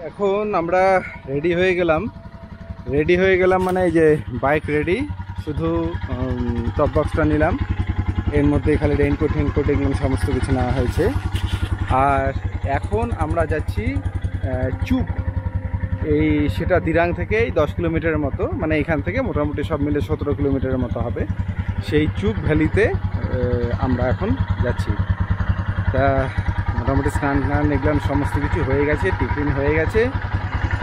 এখন আমরা রেডি হয়ে গেলাম মানে এই যে বাইক রেডি, শুধু টপ বক্সটা নিলাম, এর মধ্যে খালি রেইনকোট এগুলো সমস্ত কিছু নেওয়া হয়েছে। আর এখন আমরা যাচ্ছি চুক, সেটা দিরাং থেকেই 10 কিলোমিটারের মতো, মানে এখান থেকে মোটামুটি সব মিলে 17 কিলোমিটারের মতো হবে। সেই চুক ভ্যালিতে আমরা এখন যাচ্ছি। তা মোটামুটি স্নান এগুলো সমস্ত কিছু হয়ে গেছে, টিফিন হয়ে গেছে।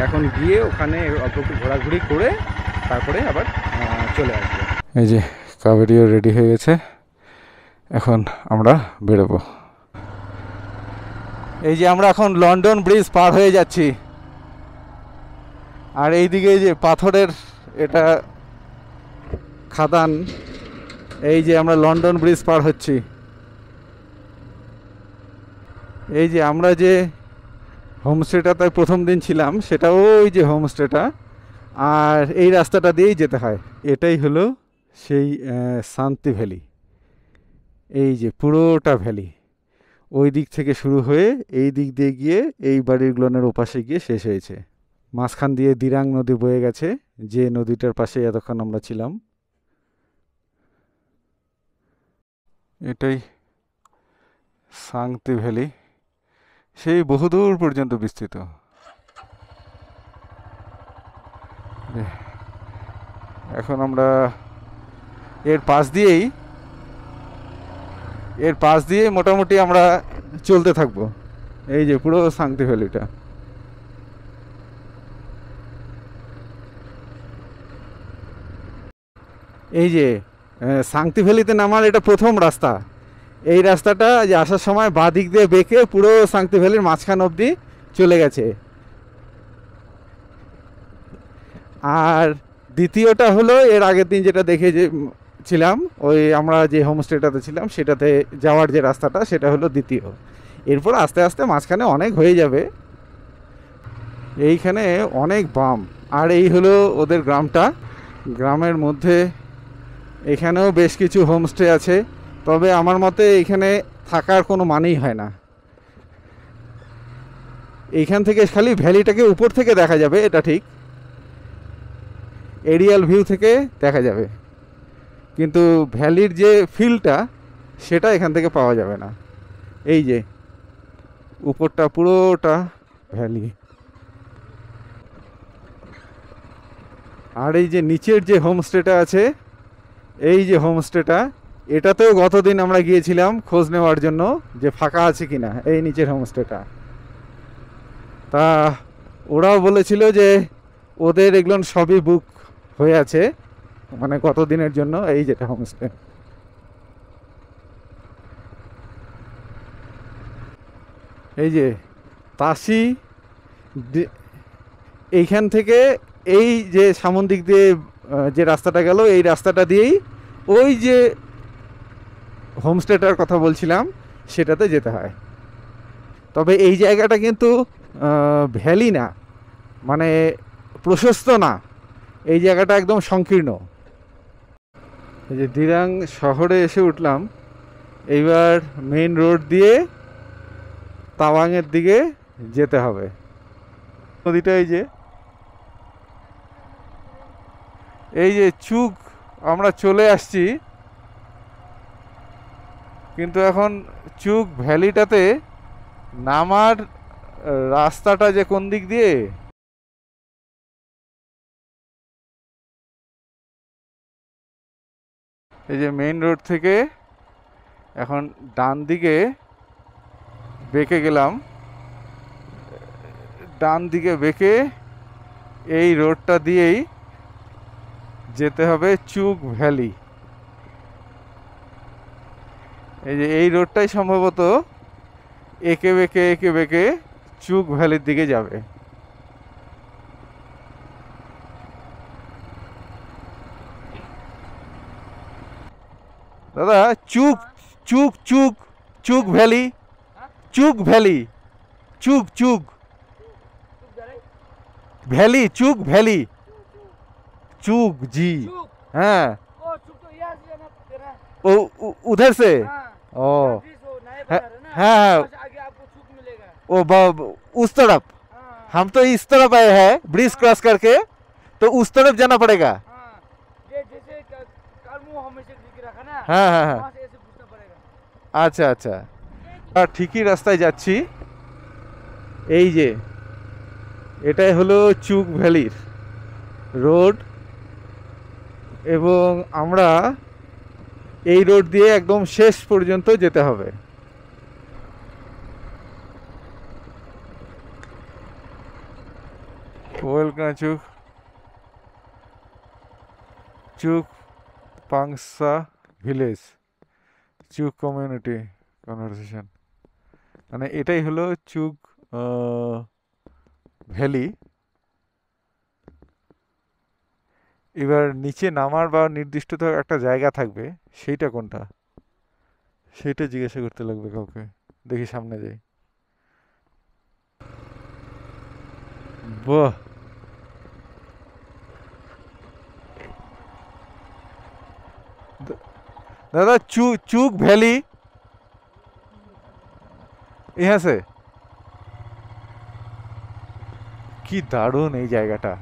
এখন গিয়ে ওখানে অল্প একটু ঘোরাঘুরি করে তারপরে আবার চলে আসবো। এই যে কাবেরিও রেডি হয়ে গেছে, এখন আমরা বেরোবো। এই যে আমরা এখন লন্ডন ব্রিজ পার হয়ে যাচ্ছি, আর এইদিকে এই যে পাথরের এটা খাদান, এই যে আমরা লন্ডন ব্রিজ পার হচ্ছি। এই যে আমরা যে হোমস্টেটাতে প্রথম দিন ছিলাম সেটা ওই যে হোমস্টেটা, আর এই রাস্তাটা দিয়েই যেতে হয়। এটাই হলো সেই শান্তি ভ্যালি। এই যে পুরোটা ভ্যালি ওই দিক থেকে শুরু হয়ে এই দিক দিয়ে গিয়ে এই বাড়িগুলোনের ওপাশে গিয়ে শেষ হয়েছে। মাঝখান দিয়ে দিরাং নদী বয়ে গেছে, যে নদীটার পাশে এতক্ষণ আমরা ছিলাম। এটাই শান্তি ভ্যালি, সেই বহুদূর পর্যন্ত বিস্তৃত। এখন আমরা এর পাশ দিয়েই মোটামুটি আমরা চলতে থাকবো। এই যে পুরো শান্তি ভ্যালিটা। এই যে শান্তি ভ্যালিতে নামার এটা প্রথম রাস্তা। এই রাস্তাটা যে আসার সময় বাঁ দিক দিয়ে বেঁকে পুরো শান্তি ভ্যালির মাঝখান অবধি চলে গেছে। আর দ্বিতীয়টা হলো এর আগের দিন যেটা দেখে যে ছিলাম, ওই আমরা যে হোমস্টেটাতে ছিলাম সেটাতে যাওয়ার যে রাস্তাটা, সেটা হলো দ্বিতীয়। এরপর আস্তে আস্তে মাঝখানে অনেক হয়ে যাবে। এইখানে অনেক বাম, আর এই হলো ওদের গ্রামটা। গ্রামের মধ্যে এখানেও বেশ কিছু হোমস্টে আছে, তবে আমার মতে এখানে থাকার কোনো মানেই হয় না। এইখান থেকে খালি ভ্যালিটাকে উপর থেকে দেখা যাবে, এটা ঠিক, এরিয়াল ভিউ থেকে দেখা যাবে, কিন্তু ভ্যালির যে ফিলটা সেটা এখান থেকে পাওয়া যাবে না। এই যে উপরটা পুরোটা ভ্যালি, আর এই যে নিচের যে হোমস্টেটা আছে, এই যে হোমস্টেটা, এটাতেও গতদিন আমরা গিয়েছিলাম খোঁজ নেওয়ার জন্য যে ফাঁকা আছে কিনা, এই নিচের হোমস্টেটা। তা ওরাও বলেছিল যে ওদের এগুলো সবই বুক হয়ে আছে, মানে কত দিনের জন্য। এই যেটা হোমস্টে, এই যে তাসি, এইখান থেকে এই যে সামন দিক দিয়ে যে রাস্তাটা গেল, এই রাস্তাটা দিয়েই ওই যে হোমস্টেটার কথা বলছিলাম সেটাতে যেতে হয়। তবে এই জায়গাটা কিন্তু ভ্যালি না, মানে প্রশস্ত না, এই জায়গাটা একদম সংকীর্ণ। এই যে দিরাং শহরে এসে উঠলাম, এইবার মেইন রোড দিয়ে তাওয়াংয়ের দিকে যেতে হবে। নদীটা এই যে চুক আমরা চলে আসছি, কিন্তু এখন চুক ভ্যালিটাতে নামার রাস্তাটা যে কোন দিক দিয়ে, এই যে মেইন রোড থেকে এখন ডান দিকে বেঁকে গেলাম, ডান দিকে বেঁকে এই রোডটা দিয়েই যেতে হবে চুক ভ্যালি। এই যে এই রোডটাই সম্ভবত এঁকে বেঁকে চুক ভ্যালির দিকে যাবে। দাদা চুক চুক চুক চুক ভ্যালি, চুক ভ্যালি, চুক চুক ভ্যালি, চুক ভ্যালি, चूक जी, हाँ वो उधर से, ओ हाँ हाँ, वो उस तरफ, हम तो इस तरफ आए हैं ब्रिज क्रॉस करके, तो उस तरफ जाना पड़ेगा। जैसे कालमू हमेशा दिख रखा ना, हाँ हाँ हाँ, वहाँ से ऐसे पूछना पड़ेगा। আচ্ছা আচ্ছা, আর ঠিকই রাস্তায় যাচ্ছি। এই যে এটাই হলো চুক ভ্যালির রোড, এবং আমরা এই রোড দিয়ে একদম শেষ পর্যন্ত যেতে হবে। ওয়েলকাম চুক, চুক পাংসা ভিলেজ, চুক কমিউনিটি কনভারসেশন, মানে এটাই হলো চুক ভ্যালি। এবার নিচে নামার বা নির্দিষ্ট তো একটা জায়গা থাকবে, সেইটা কোনটা সেইটা জিজ্ঞাসা করতে লাগবে কাউকে। দেখি সামনে যাই। বাহ, दादा चूक वैली यहाँ से কি দারুণ এই জায়গাটা।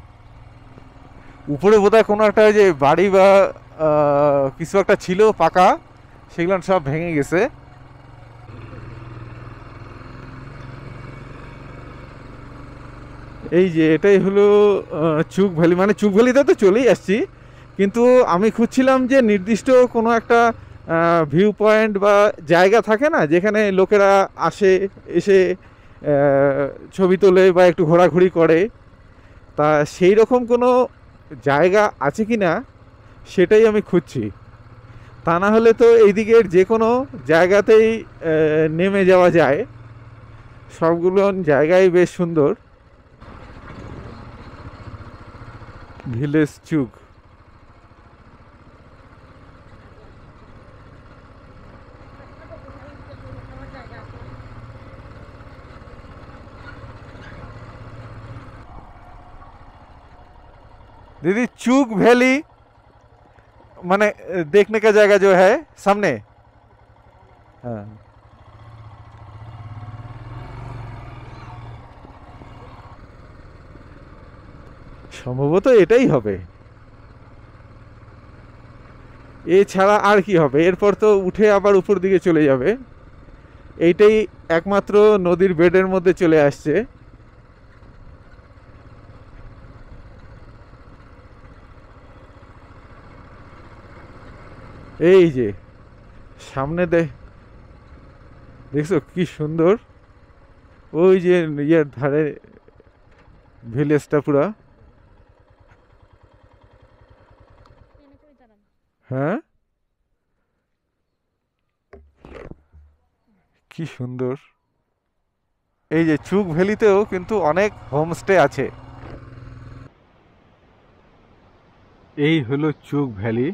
উপরে বোধহয় কোনো একটা যে বাড়ি বা কিছু একটা ছিল পাকা, সেগুলো সব ভেঙে গেছে। এই যে এটাই হলো চুক ভ্যালি, মানে চুক ভ্যালিতে তো চলেই আসছি, কিন্তু আমি খুঁজছিলাম যে নির্দিষ্ট কোনো একটা ভিউ পয়েন্ট বা জায়গা থাকে না, যেখানে লোকেরা আসে, এসে ছবি তোলে বা একটু ঘোরাঘুরি করে। তা সেই রকম কোনো জায়গা আছে কি না সেটাই আমি খুঁজছি। তা না হলে তো এই দিকের যে কোনো জায়গাতেই নেমে যাওয়া যায়। সবগুলো জায়গাই বেশ সুন্দর। ভিলেজ চুক, दीदी चूक वैली माने देखने का जगह जो है सामने। हाँ, সম্ভবত এটাই হবে। এছাড়া আর কি হবে, এরপর তো উঠে আবার উপর দিকে চলে যাবে। এইটাই একমাত্র নদীর বেডের মধ্যে চলে আসছে। এই যে সামনে দেখছো কি সুন্দর, ওই যে ইয়ের ধারে ভিলেজটা পুরা। হ্যাঁ, কি সুন্দর। এই যে চুক ভ্যালিতেও কিন্তু অনেক হোমস্টে আছে। এই হলো চুক ভ্যালি।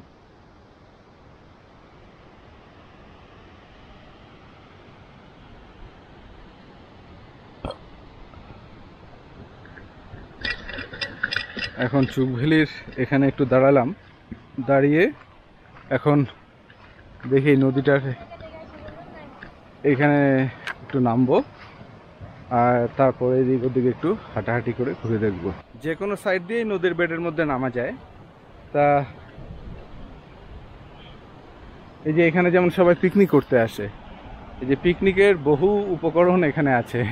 এখন চুক ভ্যালির এখানে একটু দাঁড়ালাম, দাঁড়িয়ে এখন দেখি নদীটার এখানে একটু নামবো, আর তারপরে এদিক ওদিকে একটু হাঁটাহাঁটি করে ঘুরে দেখবো। যে কোনো সাইড দিয়েই নদীর বেডের মধ্যে নামা যায়। তা এই যে এখানে যেমন সবাই পিকনিক করতে আসে, এই যে পিকনিকের বহু উপকরণ এখানে আছে।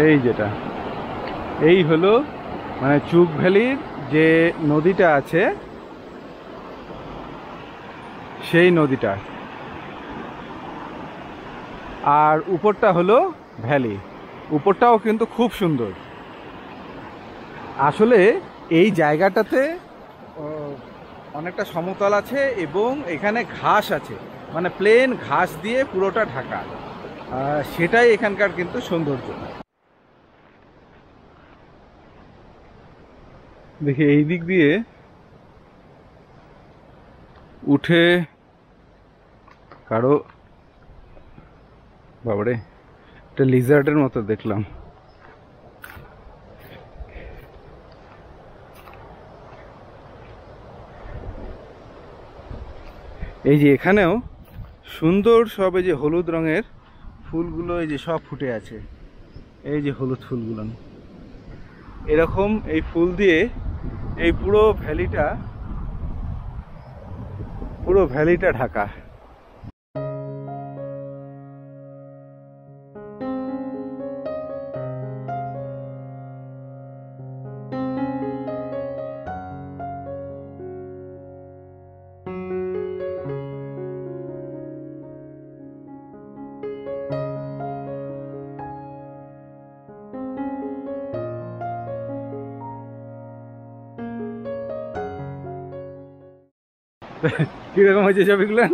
এই যেটা এই হলো মানে চুক ভ্যালির যে নদীটা আছে, সেই নদীটা, আর উপরটা হলো ভ্যালি। উপরটাও কিন্তু খুব সুন্দর। আসলে এই জায়গাটাতে অনেকটা সমতল আছে এবং এখানে ঘাস আছে, মানে প্লেন ঘাস দিয়ে পুরোটা ঢাকা। সেটাই এখানকার কিন্তু সৌন্দর্য। দেখি এই দিক দিয়ে উঠে কারো বাবারে একটা লিজার্ডের মতো দেখলাম। এই যে এখানেও সুন্দর সব এই যে হলুদ রঙের ফুলগুলো এই যে সব ফুটে আছে, এই যে হলুদ ফুলগুলো এরকম এই ফুল দিয়ে এই পুরো ভ্যালিটা ঢাকা। কিরকম হয়েছে ছবিগুলো?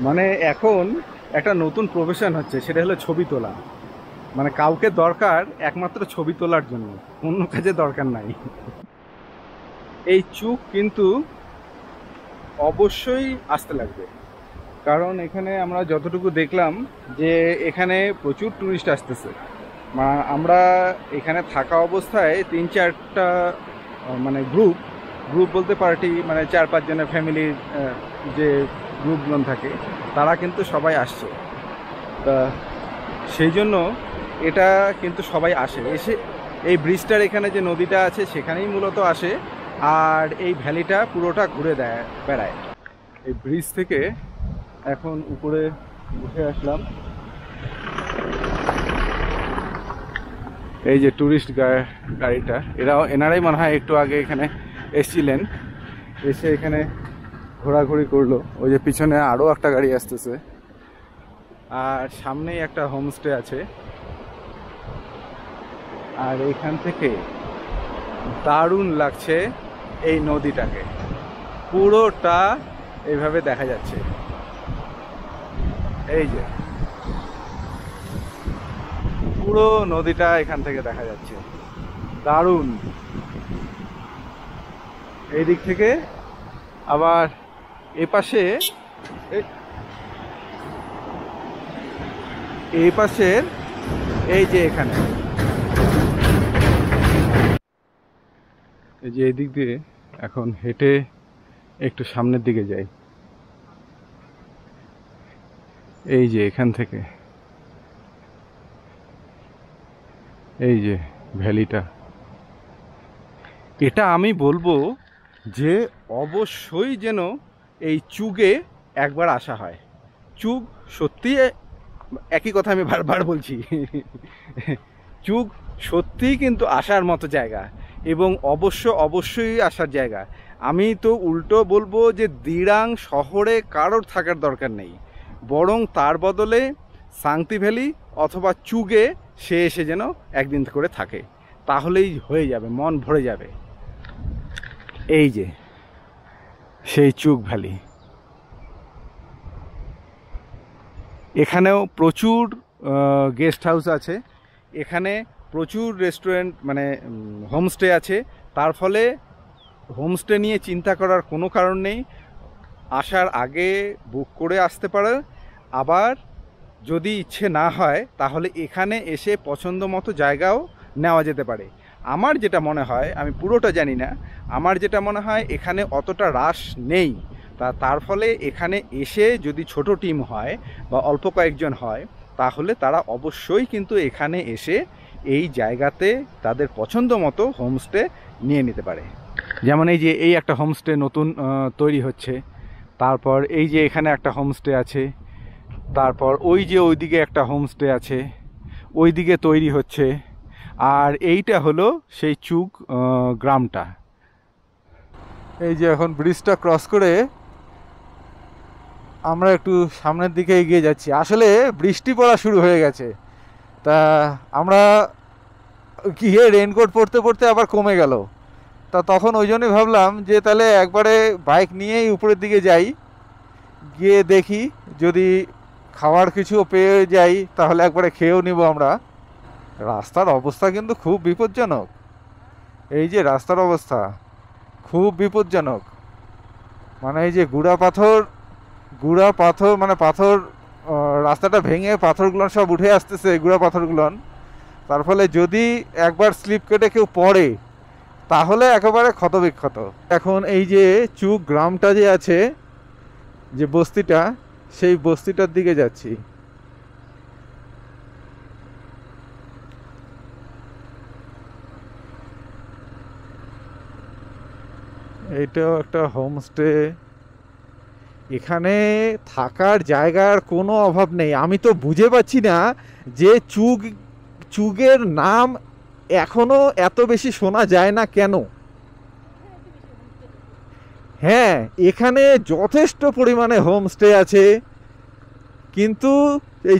মানে এখন একটা নতুন প্রফেশন হচ্ছে, সেটা হলো ছবি তোলা। মানে কাউকে দরকার একমাত্র ছবি তোলার জন্য, অন্য কাজে দরকার নাই। এই চুক কিন্তু অবশ্যই আসতে লাগবে, কারণ এখানে আমরা যতটুকু দেখলাম যে এখানে প্রচুর টুরিস্ট আসতেছে। আমরা এখানে থাকা অবস্থায় 3-4টা মানে গ্রুপ বলতে পার্টি, মানে 4-5 জনের ফ্যামিলির যে গ্রুপগুলো থাকে তারা কিন্তু সবাই আসছে। তা সেই জন্য এটা কিন্তু সবাই আসে, এসে এই ব্রিজটার এখানে যে নদীটা আছে সেখানেই মূলত আসে, আর এই ভ্যালিটা পুরোটা ঘুরে বেড়ায়। এই ব্রিজ থেকে এখন উপরে উঠে আসলাম। এই যে টুরিস্ট গাড়িটা, এনারাই মনে হয় একটু আগে এখানে এসেছিলেন, এসে এখানে ঘোরাঘুরি করলো। ওই যে পিছনে আরও একটা গাড়ি আসতেছে, আর সামনেই একটা হোমস্টে আছে। আর এখান থেকে দারুণ লাগছে এই নদীটাকে, পুরোটা এইভাবে দেখা যাচ্ছে। এই যে পুরো নদীটা এখান থেকে দেখা যাচ্ছে, দারুণ। এই দিক থেকে আবার এপাশে, এই পাশের এই যে এখানে এই যে এই দিক দিয়ে এখন হেঁটে একটু সামনের দিকে যাই। এই যে এখান থেকে এই যে ভ্যালিটা, এটা আমি বলবো যে অবশ্যই যেন এই চুগে একবার আসা হয়। চুগ সত্যি, একই কথা আমি বারবার বলছি, চুগ সত্যিই কিন্তু আসার মতো জায়গা, এবং অবশ্যই আসার জায়গা। আমি তো উল্টো বলবো যে দিরাং শহরে কারোর থাকার দরকার নেই, বরং তার বদলে সাংতি ভ্যালি অথবা চুগে সে এসে যেন একদিন করে থাকে, তাহলেই হয়ে যাবে, মন ভরে যাবে। এই যে সেই চুগ ভ্যালি, এখানেও প্রচুর গেস্ট হাউস আছে, এখানে প্রচুর রেস্টুরেন্ট মানে হোমস্টে আছে। তার ফলে হোমস্টে নিয়ে চিন্তা করার কোনো কারণ নেই, আসার আগে বুক করে আসতে পারে। আবার যদি ইচ্ছে না হয় তাহলে এখানে এসে পছন্দ মতো জায়গাও নেওয়া যেতে পারে। আমার যেটা মনে হয়, আমি পুরোটা জানি না, আমার যেটা মনে হয় এখানে অতটা রাশ নেই। তার ফলে এখানে এসে যদি ছোট টিম হয় বা অল্প কয়েকজন হয়, তাহলে তারা অবশ্যই কিন্তু এখানে এসে এই জায়গাতে তাদের পছন্দ মতো হোমস্টে নিয়ে নিতে পারে। যেমন এই যে এই একটা হোমস্টে নতুন তৈরি হচ্ছে, তারপর এই যে এখানে একটা হোমস্টে আছে, তারপর ওই যে ওইদিকে একটা হোমস্টে আছে, ওইদিকে তৈরি হচ্ছে। আর এইটা হলো সেই চুগ গ্রামটা। এই যে এখন ব্রিজটা ক্রস করে আমরা একটু সামনের দিকে এগিয়ে যাচ্ছি। আসলে বৃষ্টি পড়া শুরু হয়ে গেছে, তা আমরা গিয়ে রেনকোট পরতে পরতে আবার কমে গেল। তা তখন ওই জন্যই ভাবলাম যে তাহলে একবারে বাইক নিয়েই উপরের দিকে যাই, গিয়ে দেখি যদি খাওয়ার কিছু পেয়ে যাই তাহলে একবারে খেয়েও নিব আমরা। রাস্তার অবস্থা কিন্তু খুব বিপজ্জনক, এই যে রাস্তার অবস্থা খুব বিপজ্জনক। মানে এই যে গুড়া পাথর মানে পাথর, রাস্তাটা ভেঙে পাথরগুলো সব উঠে আসতেছে, গুড়া পাথরগুলো। তার ফলে যদি একবার স্লিপ কেটে কেউ পড়ে তাহলে একেবারে ক্ষতবিক্ষত। এখন এই যে চুক গ্রামটা যে আছে, যে বস্তিটা, সেই বস্তিটার দিকে যাচ্ছি। এইটাও একটা হোমস্টে। এখানে থাকার জায়গার কোনো অভাব নেই। আমি তো বুঝে পাচ্ছি না যে চুগের নাম এখনো এত বেশি শোনা যায় না কেন। হ্যাঁ, এখানে যথেষ্ট পরিমাণে হোমস্টে আছে, কিন্তু এই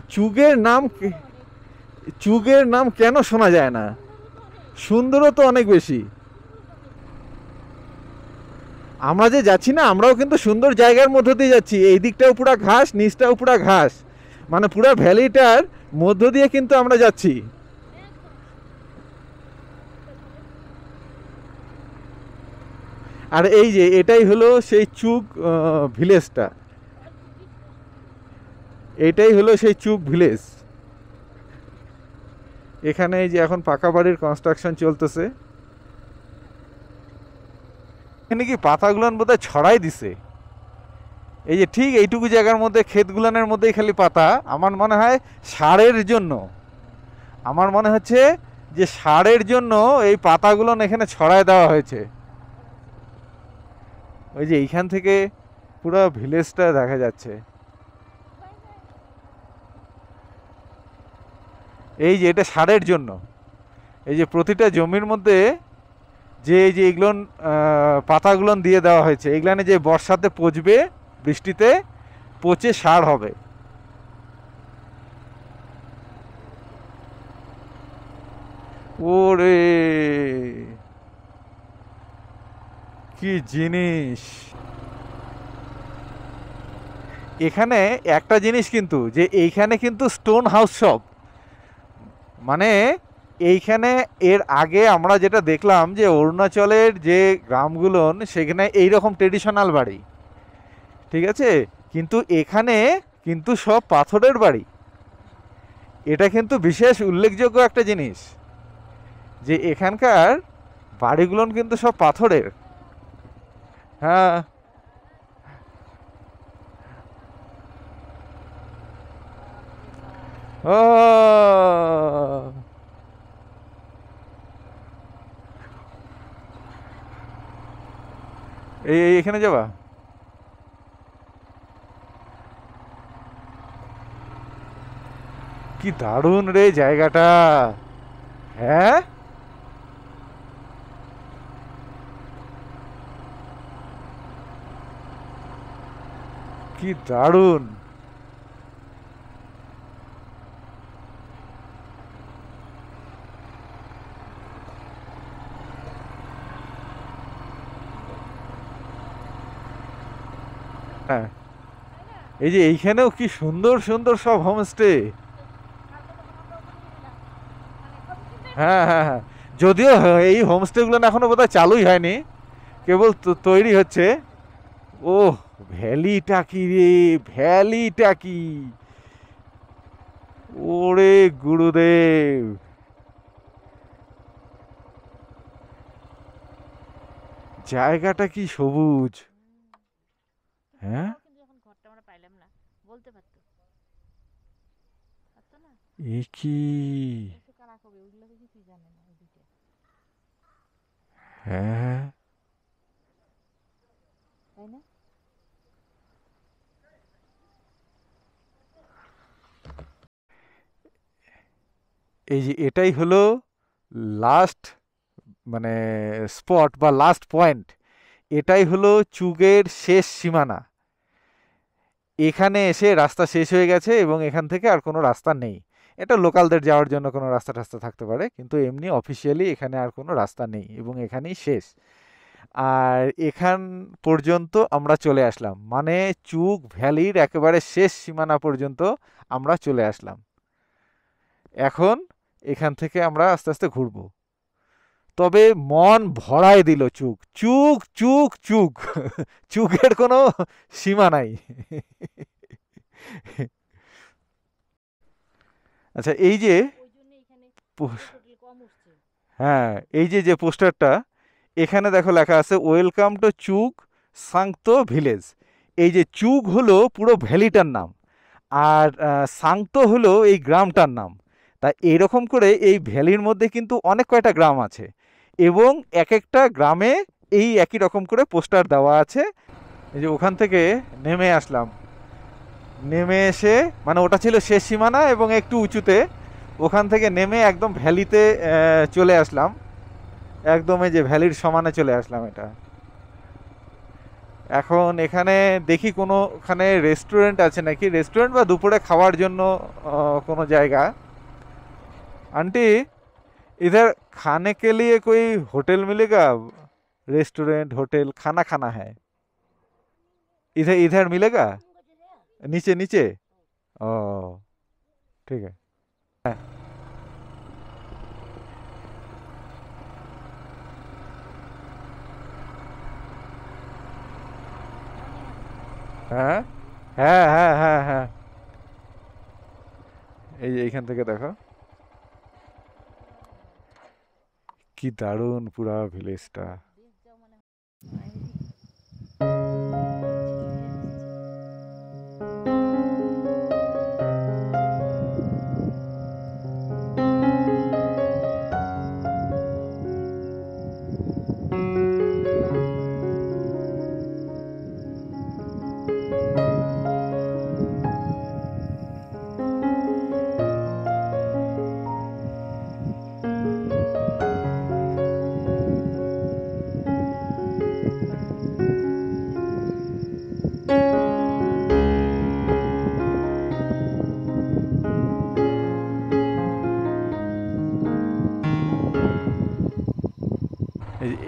চুগের নাম কেন শোনা যায় না? সুন্দরও তো অনেক বেশি। আমরা যে যাচ্ছি না, আমরাও কিন্তু সুন্দর জায়গার মধ্য দিয়ে যাচ্ছি। এই দিকটাও পুরা ঘাস, নিচটাও পুরা ঘাস, মানে পুরা ভ্যালিটার মধ্য দিয়ে কিন্তু আমরা যাচ্ছি। আর এই যে এটাই হলো সেই চুক ভিলেজটা, এটাই হলো সেই চুক ভিলেজ। এখানে এই যে এখন পাকা বাড়ির কনস্ট্রাকশন চলতেছে। এখানে কি পাতাগুলান বোধহয় ছড়াই দিছে। এই যে ঠিক এইটুকু জায়গার মধ্যে, ক্ষেতগুলানের মধ্যেই খালি পাতা। আমার মনে হয় সারের জন্য, আমার মনে হচ্ছে যে সারের জন্য এই পাতাগুলো এখানে ছড়ায় দেওয়া হয়েছে। ওই যে এইখান থেকে পুরো ভিলেজটা দেখা যাচ্ছে। এই যে এটা সারের জন্য, এই যে প্রতিটা জমির মধ্যে যে এই যে এগুলো পাতাগুলো দিয়ে দেওয়া হয়েছে, এগুলানে যে বর্ষাতে পচবে, বৃষ্টিতে পচে সার হবে। ওরে কি জিনিস! এখানে একটা জিনিস কিন্তু, যে এইখানে কিন্তু স্টোন হাউস সব, মানে এইখানে এর আগে আমরা যেটা দেখলাম যে অরুণাচলের যে গ্রামগুলো সেখানে এইরকম ট্রেডিশনাল বাড়ি, ঠিক আছে, কিন্তু এখানে কিন্তু সব পাথরের বাড়ি। এটা কিন্তু বিশেষ উল্লেখযোগ্য একটা জিনিস যে এখানকার বাড়িগুলো কিন্তু সব পাথরের। হ্যাঁ, ও এখানে যাবা? কি দারুণ রে জায়গাটা! হ্যাঁ, কি দারুণ! হ্যাঁ, এই যে এইখানেও কি সুন্দর সুন্দর সব হোমস্টে। হ্যাঁ হ্যাঁ হ্যাঁ, যদিও এই হোমস্টেগুলো এখনো বোধহয় চালুই হয়নি, কেবল তৈরি হচ্ছে। ও ভ্যালিটা কি রে, ভ্যালিটা কি! ওরে গুরুদেব, জায়গাটা কি সবুজ! হ্যাঁ, এ কি! হ্যাঁ, এই যে এটাই হলো লাস্ট, মানে স্পট বা লাস্ট পয়েন্ট। এটাই হলো চুগের শেষ সীমানা। এখানে এসে রাস্তা শেষ হয়ে গেছে এবং এখান থেকে আর কোনো রাস্তা নেই। এটা লোকালদের যাওয়ার জন্য কোনো রাস্তা টাস্তা থাকতে পারে, কিন্তু এমনি অফিসিয়ালি এখানে আর কোনো রাস্তা নেই এবং এখানেই শেষ। আর এখান পর্যন্ত আমরা চলে আসলাম, মানে চুগ ভ্যালির একেবারে শেষ সীমানা পর্যন্ত আমরা চলে আসলাম। এখন এখান থেকে আমরা আস্তে আস্তে ঘুরবো। তবে মন ভরায় দিল চুগ, চুগ চুগ চুগ, চুগের কোনো সীমা নাই। আচ্ছা, এই যে পোস- হ্যাঁ, এই যে যে পোস্টারটা, এখানে দেখো লেখা আছে ওয়েলকাম টু চুগ সাংতো ভিলেজ। এই যে চুগ হলো পুরো ভ্যালিটার নাম, আর সাংতো হলো এই গ্রামটার নাম। তা এইরকম করে এই ভ্যালির মধ্যে কিন্তু অনেক কয়টা গ্রাম আছে, এবং এক একটা গ্রামে এই একই রকম করে পোস্টার দেওয়া আছে। এই যে ওখান থেকে নেমে আসলাম, নেমে এসে মানে ওটা ছিল শেষ সীমানা এবং একটু উঁচুতে, ওখান থেকে নেমে একদম ভ্যালিতে চলে আসলাম, একদম এই যে ভ্যালির সমানে চলে আসলাম এটা। এখন এখানে দেখি কোনোখানে রেস্টুরেন্ট আছে নাকি, রেস্টুরেন্ট বা দুপুরে খাওয়ার জন্য কোনো জায়গা। आंटी इधर खाने के लिए कोई होटल मिलेगा? रेस्टोरेंट होटल खाना खाना है, इधर इधर मिलेगा? नीचे नीचे? ओ ठीक है। হ্যাঁ হ্যাঁ হ্যাঁ হ্যাঁ হ্যাঁ, এই যে এইখান থেকে দেখো কি দারুণ পুরা ভিলেজটা।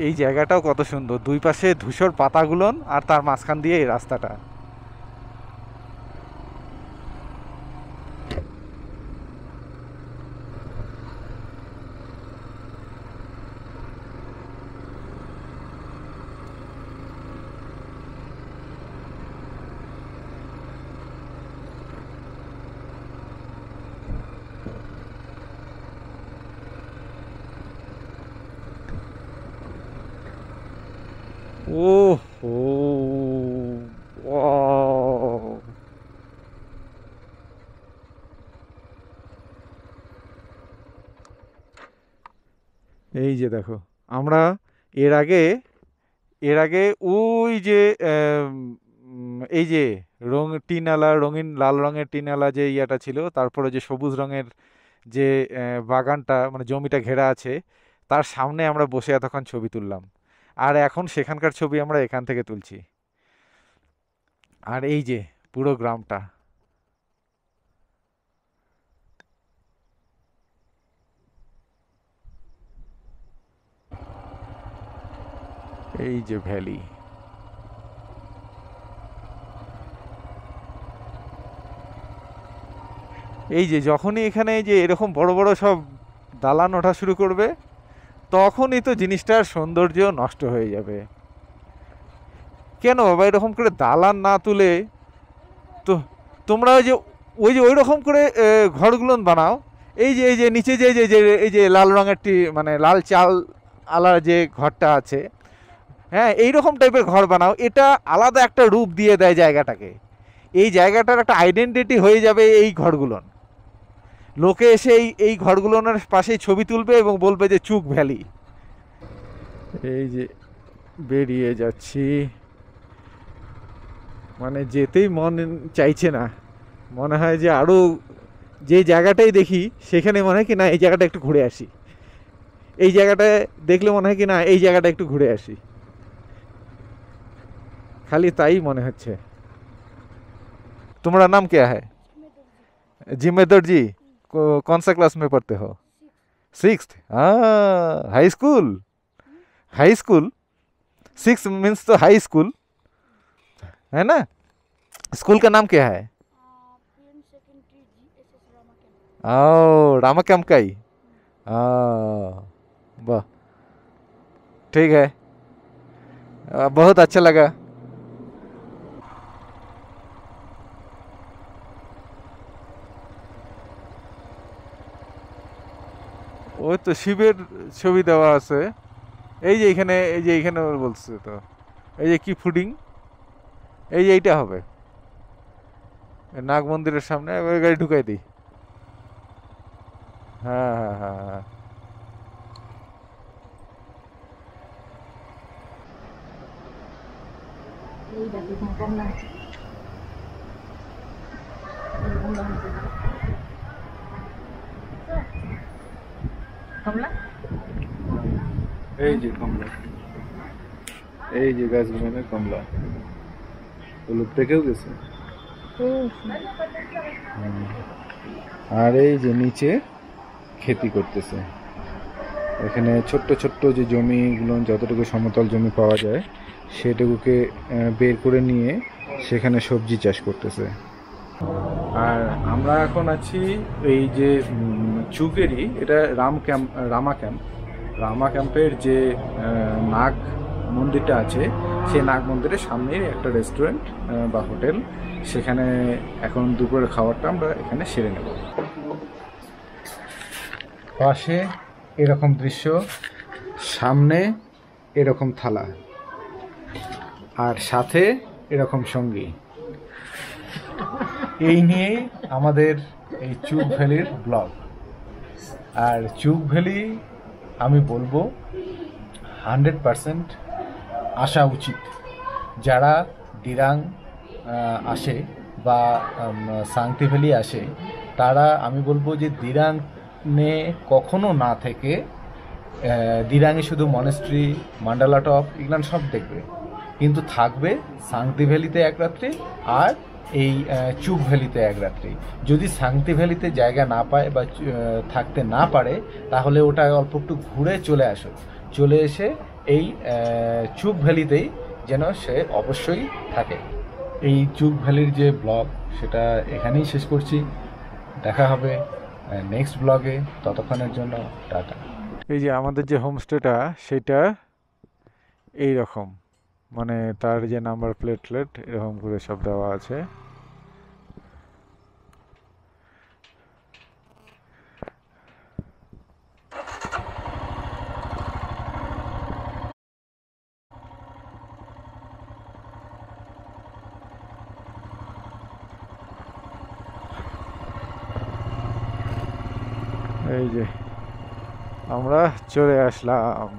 এই জায়গাটাও কত সুন্দর, দুই পাশে ধূসর পাতাগুলোন আর তার মাঝখান দিয়ে এই রাস্তাটা। ওহো, ওয়াও। এই যে দেখো, আমরা এর আগে ওই যে এই যে টিনালা, রঙিন লাল রঙের টিনালা যে ইয়াটা ছিল, তারপরে যে সবুজ রঙের যে বাগানটা মানে জমিটা ঘেরা আছে, তার সামনে আমরা বসে এতক্ষণ ছবি তুললাম। আর এখন সেখানকার ছবি আমরা এখান থেকে তুলছি। আর এই যে পুরো গ্রামটা, এই যে ভ্যালি। এই যে যখনই এখানে যে এরকম বড় বড় সব দালান ওঠা শুরু করবে, তখনই তো জিনিসটার সৌন্দর্য নষ্ট হয়ে যাবে। কেন বাবা এরকম করে দালান না তুলে তো তোমরা ওই রকম করে ঘরগুলো বানাও। এই যে নিচে এই যে লাল রঙের মানে লাল চাল আলা যে ঘরটা আছে, হ্যাঁ এইরকম টাইপের ঘর বানাও। এটা আলাদা একটা রূপ দিয়ে দেয় জায়গাটাকে, এই জায়গাটার একটা আইডেন্টিটি হয়ে যাবে এই ঘরগুলোন। লোকে এসে এই ঘরগুলোর পাশেই ছবি তুলবে এবং বলবে যে চুগ ভ্যালি। এই যে বেরিয়ে যাচ্ছি, মানে যেতেই মন চাইছে না, মনে হয় যে আরও যে জায়গাটাই দেখি সেখানে মনে হয় কি না এই জায়গাটা একটু ঘুরে আসি, এই জায়গাটায় দেখলে মনে হয় কি না এই জায়গাটা একটু ঘুরে আসি, খালি তাই মনে হচ্ছে। तुम्हारा नाम क्या है? जिम्मेदर जी। कौन सा क्लास में पढ़ते हो? 6th? हाँ, high school. High school 6 means तो हाई स्कूल है ना। स्कूल का नाम क्या है? ओ रामा कैंप का ही। वाह ठीक है, बहुत अच्छा लगा। ওই তো শিবের ছবি দেওয়া আছে। এই যে এখানে, এই যে এখানে ওর বলছে তো, এই যে কি ফুডিং, এই যে এইটা হবে নাগ মন্দিরের সামনে। এবার গাড়ি ঢুকাই দিই। হ্যাঁ হ্যাঁ হ্যাঁ হ্যাঁ। এই দেখো কমলা আছে, কমলা আছে, কমলা। এই যে কমলা, এই যে গাছগুলো কমলা হলুদ থেকেও গেছে। আর এই যে নিচে খেতি করতেছে, এখানে ছোট্ট ছোট্ট যে জমিগুলো, যতটুকু সমতল জমি পাওয়া যায় সেটুকুকে বের করে নিয়ে সেখানে সবজি চাষ করতেছে। আর আমরা এখন আছি এই যে চুকেরই, এটা রামা ক্যাম্পের যে নাগ মন্দিরটা আছে, সেই নাগ মন্দিরের সামনেই একটা রেস্টুরেন্ট বা হোটেল। সেখানে এখন দুপুরের খাবারটা আমরা এখানে সেরে নেব। পাশে এরকম দৃশ্য, সামনে এরকম থালা, আর সাথে এরকম সঙ্গী। এই নিয়েই আমাদের এই চুক ভ্যালির ব্লগ। আর চুক ভ্যালি আমি বলবো 100% আসা উচিত। যারা দিরাং আসে বা সাংতি ভ্যালি আসে, তারা আমি বলবো যে দিরাংয়ে কখনো না থেকে দিরাংয়ে শুধু মনেস্ট্রি, মান্ডালা টপ এগুলো সব দেখবে, কিন্তু থাকবে সাংতি ভ্যালিতে এক রাত্রি আর এই চুক ভ্যালিতে এক রাত্রি। যদি সাংতি ভ্যালিতে জায়গা না পায় বা থাকতে না পারে, তাহলে ওটা অল্প একটু ঘুরে চলে আসো, চলে এসে এই চুক ভ্যালিতেই যেন সে অবশ্যই থাকে। এই চুক ভ্যালির যে ব্লগ, সেটা এখানেই শেষ করছি। দেখা হবে নেক্সট ব্লগে, ততক্ষণের জন্য টাটা। এই যে আমাদের যে হোমস্টেটা, সেটা এই রকম, মানে তার যে নাম্বার প্লেট এরকম করে সব দেওয়া আছে। এই যে আমরা চলে আসলাম।